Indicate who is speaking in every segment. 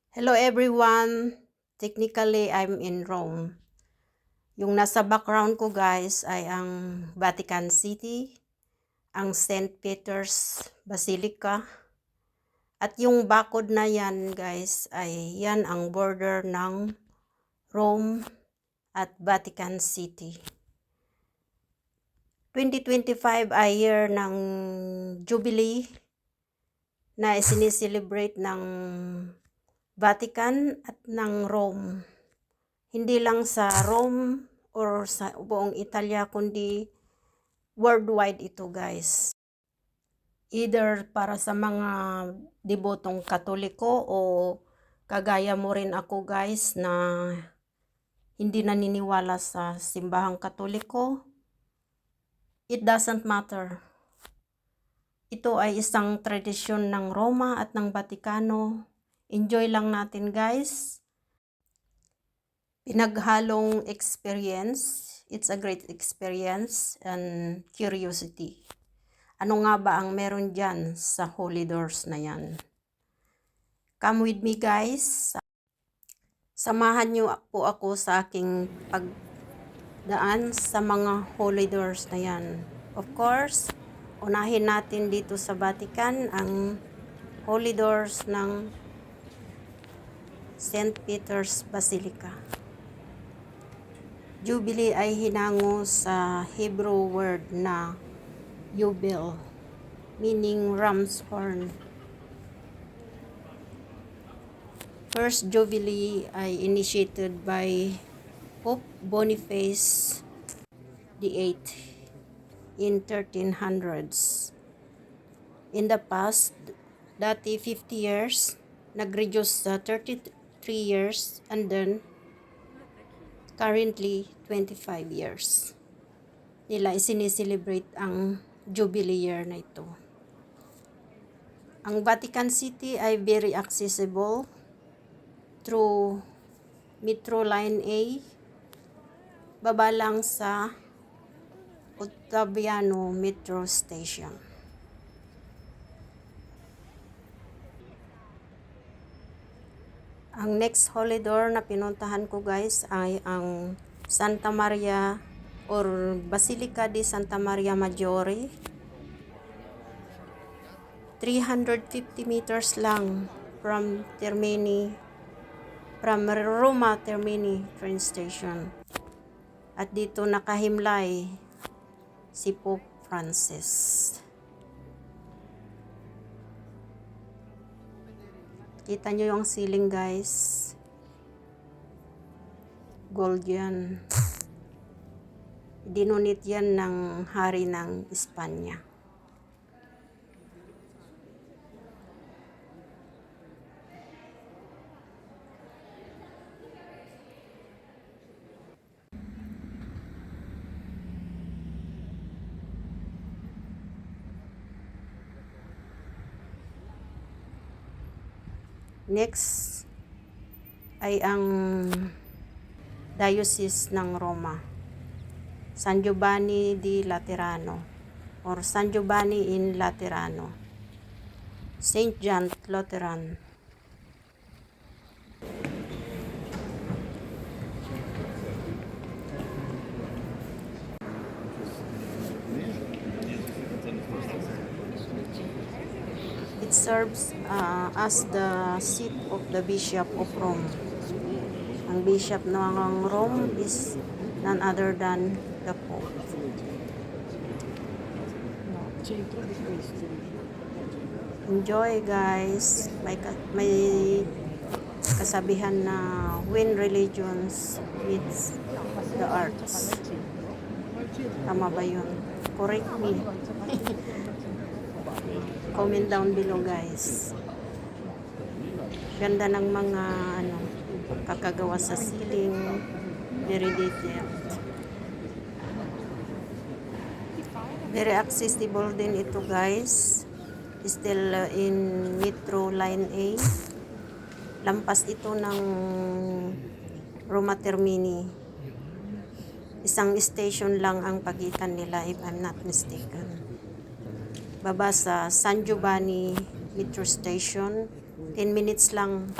Speaker 1: Hello everyone! Technically, I'm in Rome. Yung nasa background ko guys ay ang Vatican City, ang St. Peter's Basilica, at yung bakod na yan guys ay yan ang border ng Rome at Vatican City. 2025 ay year ng Jubilee na sineselebrate ng Vatican at ng Rome. Hindi lang sa Rome or sa buong Italia, kundi worldwide ito guys. Either para sa mga debotong Katoliko o kagaya mo rin ako guys na hindi naniniwala sa simbahang Katoliko, it doesn't matter. Ito ay isang tradisyon ng Roma at ng Vatikano. Enjoy lang natin guys. Pinaghalong experience. It's a great experience and curiosity. Ano nga ba ang meron dyan sa Holy Doors na yan? Come with me guys. Samahan niyo po ako sa aking pagdaan sa mga Holy Doors na yan. Of course, unahin natin dito sa Vatican ang Holy Doors ng St. Peter's Basilica. Jubilee ay hinango sa Hebrew word na Yubel, meaning ram's horn. First Jubilee ay initiated by Pope Boniface VIII in 1300s. In the past, dati 50 years, nag-reduce sa 33 years, and then currently 25 years. Nila isineselebrate ang Jubilee year na ito. Ang Vatican City ay very accessible through Metro Line A. Baba lang sa Ottaviano Metro Station. Ang next holy door na pinuntahan ko guys ay ang Santa Maria or Basilica di Santa Maria Maggiore. 350 meters lang from Roma Termini train station. At dito nakahimlay si Pope Francis. Kita nyo yung ceiling guys. Gold yan. Dinunit yan ng hari ng Espanya. Next ay ang Diocese ng Roma, San Giovanni di Laterano or San Giovanni in Laterano, St. John Lutheran. It serves as the seat of the Bishop of Rome. Ang Bishop ng Rome is none other than the Pope. Enjoy guys. May kasabihan na when religions meets the arts. Tama ba yun? Correct me. Comment down below guys. Ganda ng mga kakagawa sa ceiling, very detailed. Very accessible din ito guys. Still in Metro Line A. Lampas ito ng Roma Termini. Isang station lang ang pagitan nila if I'm not mistaken. Baba sa San Giovanni Metro Station, 10 minutes lang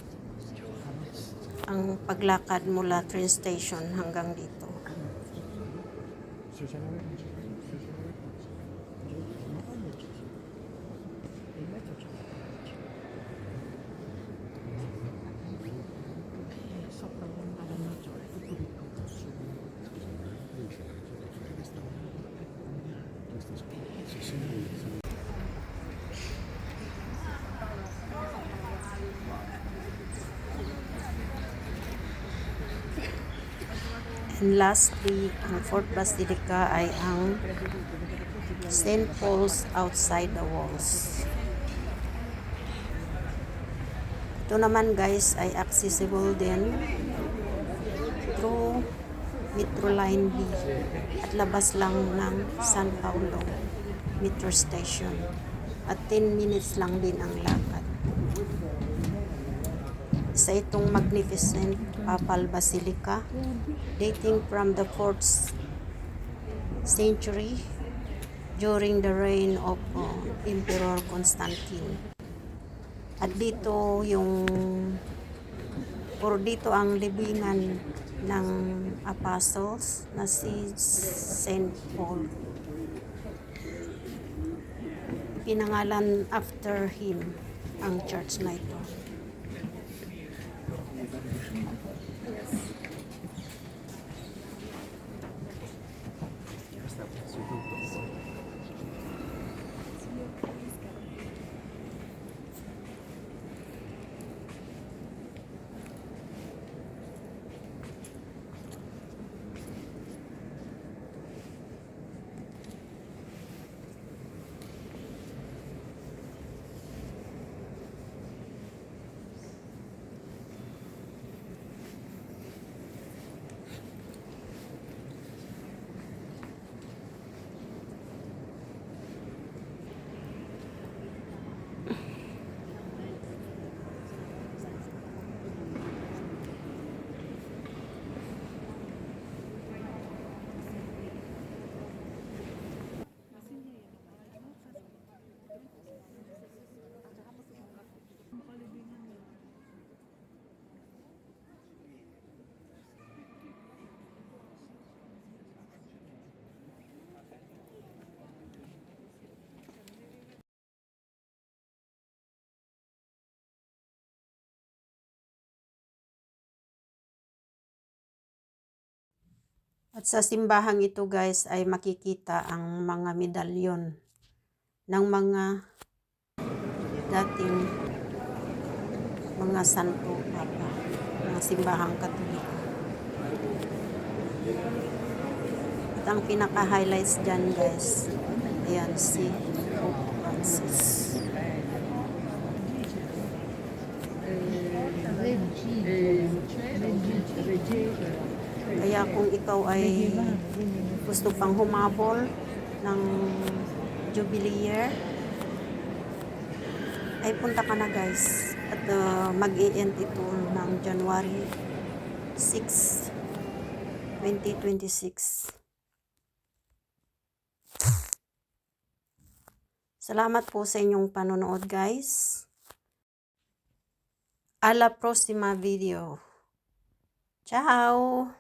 Speaker 1: ang paglakad mula train station hanggang dito. And lastly, ang fourth basilica ay ang St. Paul's outside the walls. Ito naman guys ay accessible din through Metro Line B at labas lang ng San Paulo Metro Station at 10 minutes lang din ang lakad. Isa itong magnificent Papal Basilica dating from the 4th century during the reign of Emperor Constantine. At dito dito ang libingan ng apostles na si St. Paul. Pinangalan after him ang church na ito. At sa simbahang ito guys ay makikita ang mga medalyon ng mga dating mga santo papa, mga simbahang Katoliko. At ang pinaka-highlights dyan guys, ayan si Pope Francis. Kaya kung ikaw ay gusto pang humabol ng Jubilee year, ay punta ka na guys. At mag-i-end ito ng January 6, 2026. Salamat po sa inyong panonood guys. A la próxima video. Ciao!